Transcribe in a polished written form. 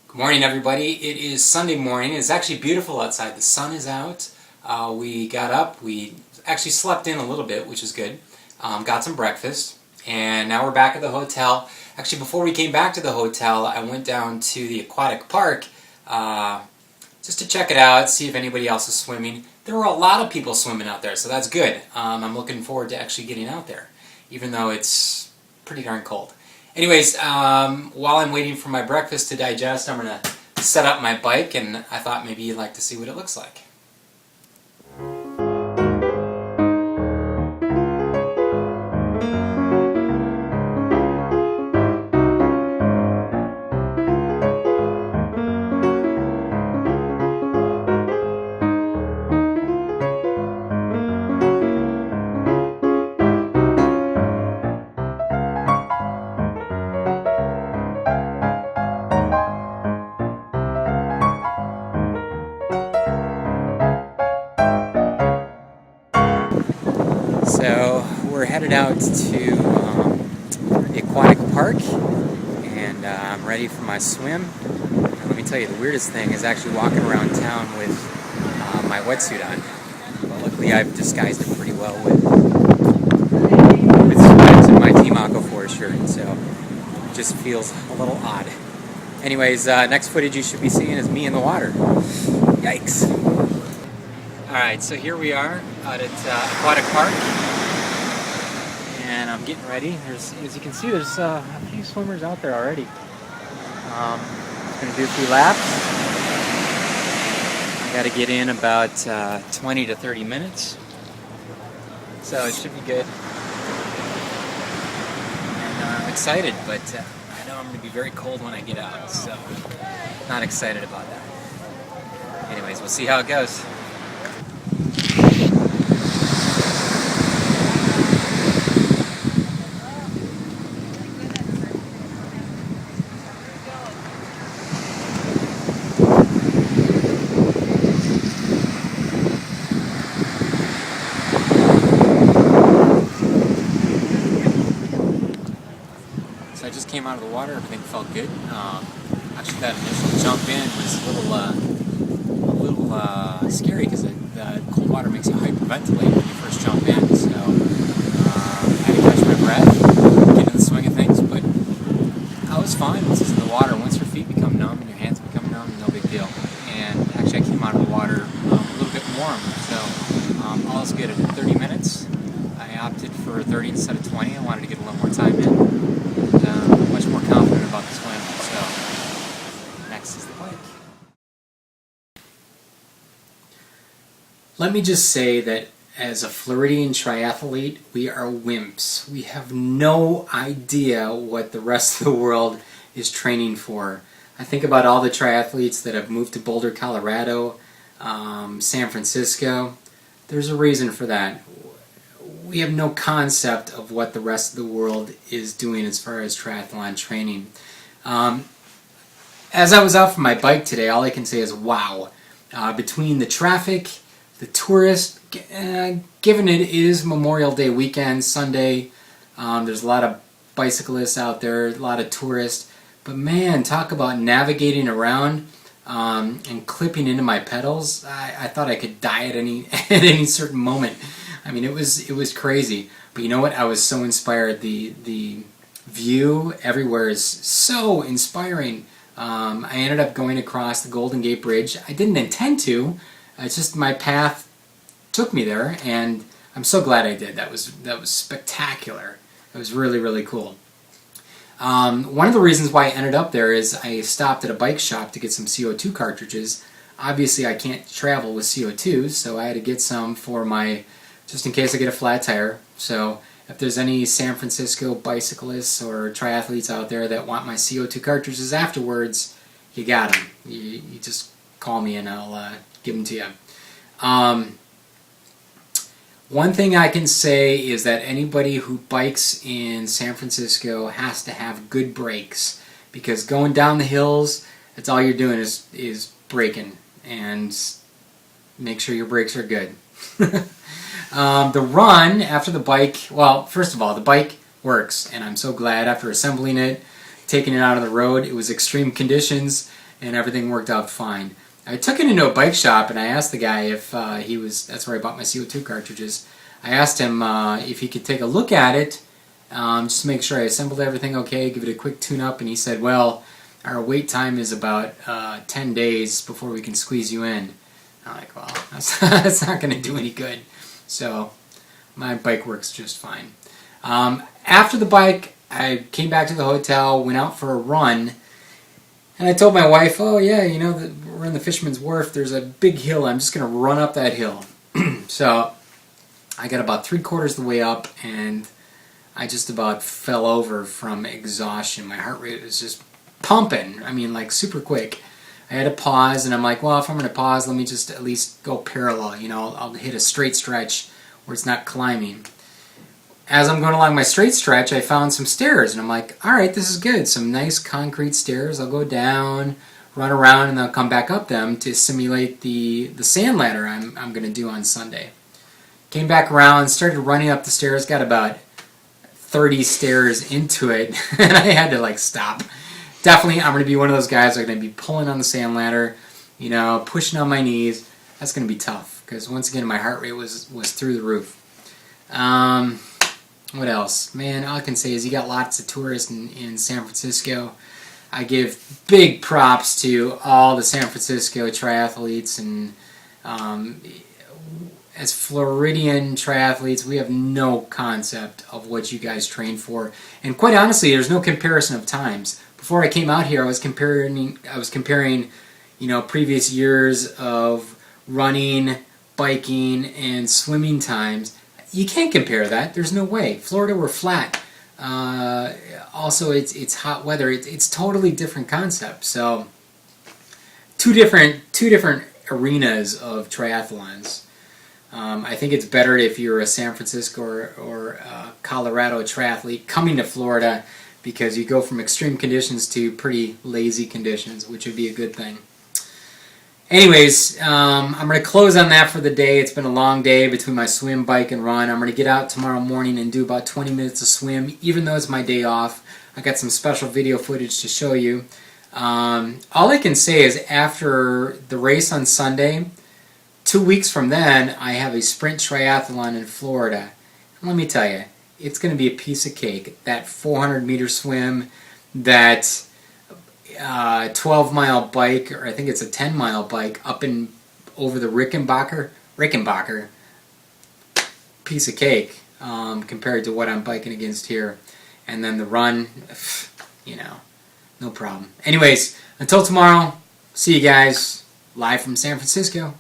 Good morning, everybody. It is Sunday morning. It's actually beautiful outside. The sun is out. We got up. We actually slept in a little bit, which is good. Got some breakfast, and now we're back at the hotel. Actually, before we came back to the hotel, I went down to the aquatic park just to check it out, see if anybody else is swimming. There were a lot of people swimming out there, so that's good. I'm looking forward to actually getting out there, even though it's pretty darn cold. Anyways, while I'm waiting for my breakfast to digest, I'm going to set up my bike, and I thought maybe you'd like to see what it looks like. So we're headed out to the aquatic park, and I'm ready for my swim. And let me tell you, the weirdest thing is actually walking around town with my wetsuit on. But luckily I've disguised it pretty well with sweats and my Team Aquaphor shirt, so it just feels a little odd. Anyways, next footage you should be seeing is me in the water. Yikes! Alright, so here we are out at Aquatic Park, and I'm getting ready. As you can see, there's a few swimmers out there already. Just going to do a few laps. I got to get in about 20 to 30 minutes, so it should be good. And I'm excited, but I know I'm going to be very cold when I get out, so not excited about that. Anyways, we'll see how it goes. So I just came out of the water, everything felt good. Actually that initial jump in was a little scary because the cold water makes you hyperventilate when you first jump in. So I had to catch my breath, get in the swing of things, but I was fine. Once it's in the water, once your feet become numb and your hands become numb, no big deal. And actually I came out of the water a little bit warm, so all is good. I did 30 minutes. I opted for 30 instead of 20. I wanted to get a little more time in. I'm much more confident about the swim, so next is the bike. Let me just say that as a Floridian triathlete, we are wimps. We have no idea what the rest of the world is training for. I think about all the triathletes that have moved to Boulder, Colorado, San Francisco. There's a reason for that. We have no concept of what the rest of the world is doing as far as triathlon training. As I was out for my bike today, all I can say is wow. Between the traffic, the tourists, given it is Memorial Day weekend, Sunday, there's a lot of bicyclists out there, a lot of tourists, but man, talk about navigating around and clipping into my pedals. I thought I could die at any certain moment. I mean, it was crazy, but you know what? I was so inspired. The view everywhere is so inspiring. I ended up going across the Golden Gate Bridge. I didn't intend to. It's just my path took me there, and I'm so glad I did. That was spectacular. It was really, really cool. One of the reasons why I ended up there is I stopped at a bike shop to get some CO2 cartridges. Obviously, I can't travel with CO2, so I had to get some for my, just in case I get a flat tire. So if there's any San Francisco bicyclists or triathletes out there that want my CO2 cartridges afterwards, you got them. You just call me and I'll give them to you. One thing I can say is that anybody who bikes in San Francisco has to have good brakes, because going down the hills, that's all you're doing is braking, and make sure your brakes are good. The run after the bike, well, first of all, the bike works, and I'm so glad after assembling it, taking it out on the road. It was extreme conditions, and everything worked out fine. I took it into a bike shop, and I asked the guy if that's where I bought my CO2 cartridges. I asked him if he could take a look at it, just to make sure I assembled everything okay, give it a quick tune-up, and he said, well, our wait time is about 10 days before we can squeeze you in. I'm like, well, that's not going to do any good. So my bike works just fine. After the bike, I came back to the hotel, went out for a run, and I told my wife, oh yeah, you know, we're in the Fisherman's Wharf, there's a big hill, I'm just going to run up that hill. So I got about 3/4 the way up, and I just about fell over from exhaustion. My heart rate was just pumping, I mean, like super quick. I had to pause, and I'm like, well, if I'm going to pause, let me just at least go parallel, you know, I'll hit a straight stretch where it's not climbing. As I'm going along my straight stretch, I found some stairs, and I'm like, alright, this is good. Some nice concrete stairs. I'll go down, run around, and then I'll come back up them to simulate the sand ladder I'm going to do on Sunday. Came back around, started running up the stairs, got about 30 stairs into it, and I had to like stop. Definitely, I'm going to be one of those guys that are going to be pulling on the sand ladder, you know, pushing on my knees. That's going to be tough, because once again, my heart rate was through the roof. What else? Man, all I can say is you got lots of tourists in San Francisco. I give big props to all the San Francisco triathletes, and as Floridian triathletes, we have no concept of what you guys train for. And quite honestly, there's no comparison of times. Before I came out here, I was comparing, you know, previous years of running, biking, and swimming times. You can't compare that. There's no way. Florida, we're flat. Also, it's hot weather. It's totally different concept. So, two different arenas of triathlons. I think it's better if you're a San Francisco or Colorado triathlete coming to Florida, because you go from extreme conditions to pretty lazy conditions, which would be a good thing. Anyways, I'm going to close on that for the day. It's been a long day between my swim, bike, and run. I'm going to get out tomorrow morning and do about 20 minutes of swim, even though it's my day off. I got some special video footage to show you. All I can say is after the race on Sunday, 2 weeks from then, I have a sprint triathlon in Florida. And let me tell you, it's going to be a piece of cake. That 400-meter swim, that 12-mile bike, or I think it's a 10-mile bike, up and over the Rickenbacker, piece of cake compared to what I'm biking against here. And then the run, you know, no problem. Anyways, until tomorrow, see you guys live from San Francisco.